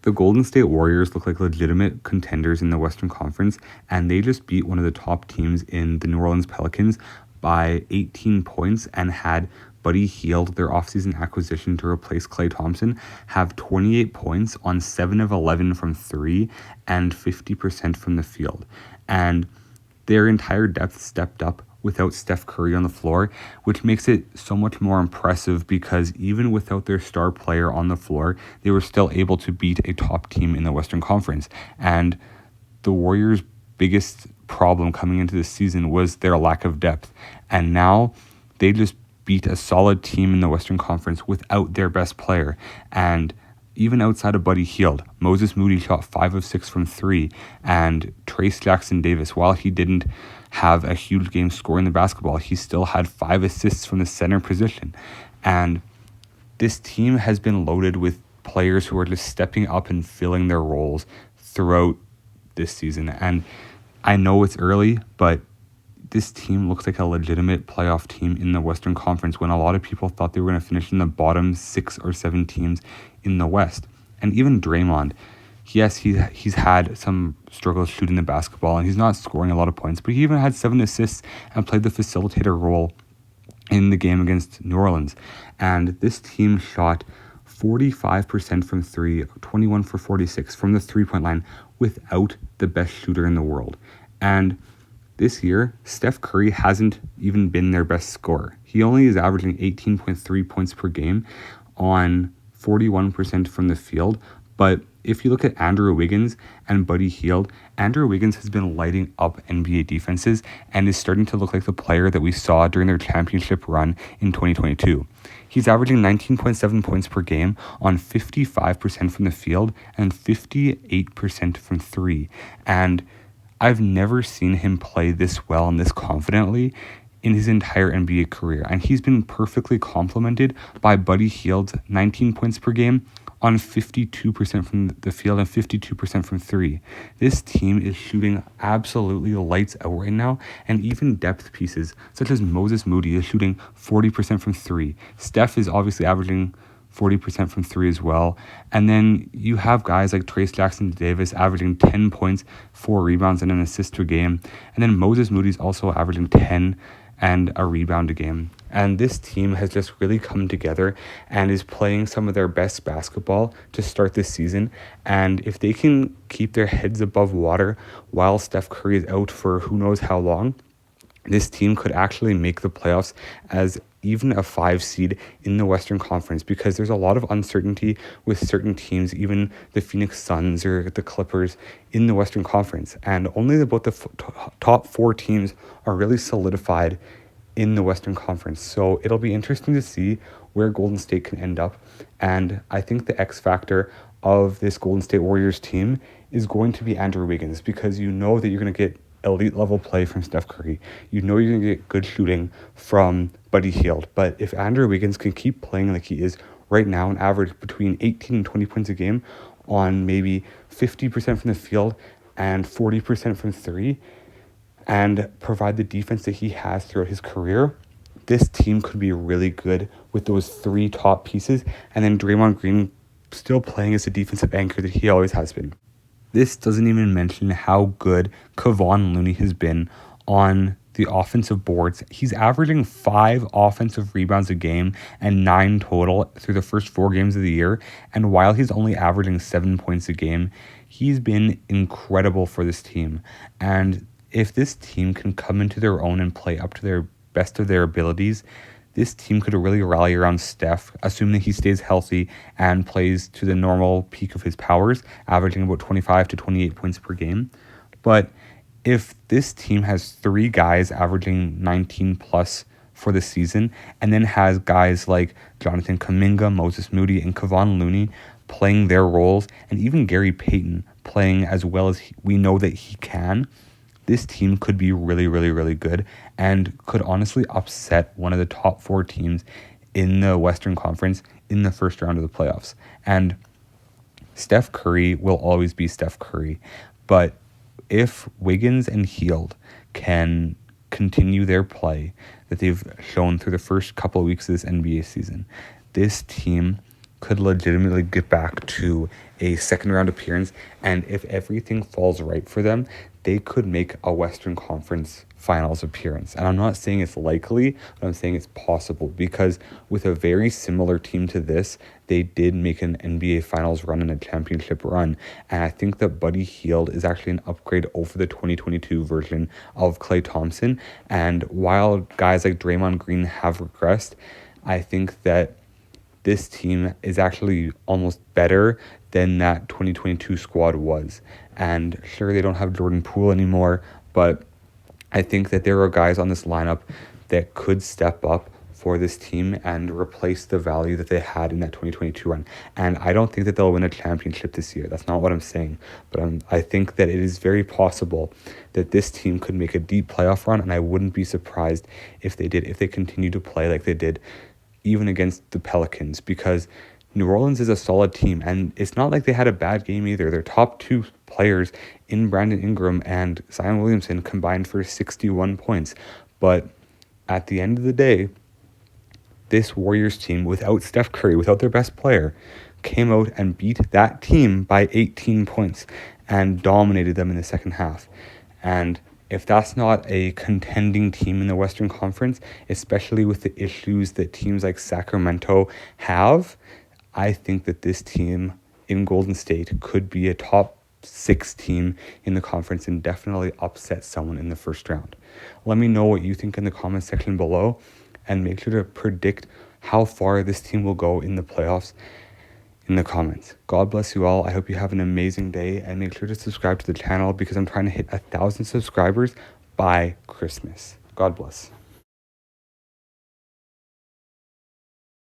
The Golden State Warriors look like legitimate contenders in the Western Conference, and they just beat one of the top teams in the New Orleans Pelicans by 18 points and had Buddy Hield, their offseason acquisition to replace Klay Thompson, have 28 points on 7 of 11 from 3 and 50% from the field. And their entire depth stepped up without Steph Curry on the floor, which makes it so much more impressive because even without their star player on the floor, they were still able to beat a top team in the Western Conference. And the Warriors' biggest problem coming into this season was their lack of depth. And now they just beat a solid team in the Western Conference without their best player. And even outside of Buddy Hield, Moses Moody shot 5 of 6 from 3, and Trayce Jackson-Davis, while he didn't have a huge game scoring the basketball, he still had 5 assists from the center position. And this team has been loaded with players who are just stepping up and filling their roles throughout this season. And I know it's early, but this team looks like a legitimate playoff team in the Western Conference when a lot of people thought they were going to finish in the bottom 6 or 7 teams in the West. And even Draymond, yes, he's had some struggles shooting the basketball and he's not scoring a lot of points, but he even had 7 assists and played the facilitator role in the game against New Orleans. And this team shot 45% from 3, 21 for 46 from the 3-point line without the best shooter in the world. And this year, Steph Curry hasn't even been their best scorer. He only is averaging 18.3 points per game on 41% from the field. But if you look at Andrew Wiggins and Buddy Hield, Andrew Wiggins has been lighting up NBA defenses and is starting to look like the player that we saw during their championship run in 2022. He's averaging 19.7 points per game on 55% from the field and 58% from 3. And I've never seen him play this well and this confidently in his entire NBA career. And he's been perfectly complemented by Buddy Hield's 19 points per game on 52% from the field and 52% from 3. This team is shooting absolutely lights out right now, and even depth pieces such as Moses Moody is shooting 40% from 3. Steph is obviously averaging 40% from 3 as well. And then you have guys like Trayce Jackson-Davis averaging 10 points, 4 rebounds, and an assist per game. And then Moses Moody's also averaging 10 and a rebound a game. And this team has just really come together and is playing some of their best basketball to start this season. And if they can keep their heads above water while Steph Curry is out for who knows how long, this team could actually make the playoffs as even a 5 seed in the Western Conference, because there's a lot of uncertainty with certain teams, even the Phoenix Suns or the Clippers in the Western Conference. And only about the top 4 teams are really solidified in the Western Conference. So it'll be interesting to see where Golden State can end up. And I think the X factor of this Golden State Warriors team is going to be Andrew Wiggins, because you know that you're going to get elite level play from Steph Curry. You know you're going to get good shooting from Buddy Hield. But if Andrew Wiggins can keep playing like he is right now and average between 18 and 20 points a game on maybe 50% from the field and 40% from 3, and provide the defense that he has throughout his career, this team could be really good with those 3 top pieces, and then Draymond Green still playing as a defensive anchor that he always has been. This doesn't even mention how good Kevon Looney has been on the offensive boards. He's averaging 5 offensive rebounds a game and 9 total through the first 4 games of the year. And while he's only averaging 7 points a game, he's been incredible for this team. And if this team can come into their own and play up to their best of their abilities, this team could really rally around Steph, assuming that he stays healthy and plays to the normal peak of his powers, averaging about 25 to 28 points per game. But if this team has 3 guys averaging 19 plus for the season, and then has guys like Jonathan Kuminga, Moses Moody, and Kevon Looney playing their roles, and even Gary Payton playing as well as we know that he can, this team could be really, really, really good and could honestly upset one of the top 4 teams in the Western Conference in the first round of the playoffs. And Steph Curry will always be Steph Curry. But if Wiggins and Hield can continue their play that they've shown through the first couple of weeks of this NBA season, this team could legitimately get back to a second round appearance. And if everything falls right for them, they could make a Western Conference Finals appearance. And I'm not saying it's likely, but I'm saying it's possible because with a very similar team to this, they did make an NBA Finals run and a championship run. And I think that Buddy Hield is actually an upgrade over the 2022 version of Klay Thompson. And while guys like Draymond Green have regressed, I think that this team is actually almost better than that 2022 squad was. And sure, they don't have Jordan Poole anymore, but I think that there are guys on this lineup that could step up for this team and replace the value that they had in that 2022 run. And I don't think that they'll win a championship this year. That's not what I'm saying. But I think that it is very possible that this team could make a deep playoff run, and I wouldn't be surprised if they did, if they continue to play like they did even against the Pelicans, because New Orleans is a solid team, and it's not like they had a bad game either. Their top two players in Brandon Ingram and Zion Williamson combined for 61 points. But at the end of the day, this Warriors team, without Steph Curry, without their best player, came out and beat that team by 18 points and dominated them in the second half. And if that's not a contending team in the Western Conference, especially with the issues that teams like Sacramento have, I think that this team in Golden State could be a top 6 team in the conference and definitely upset someone in the first round. Let me know what you think in the comment section below, and make sure to predict how far this team will go in the playoffs in the comments. God bless you all. I hope you have an amazing day, and make sure to subscribe to the channel because I'm trying to hit 1,000 subscribers by Christmas. God bless.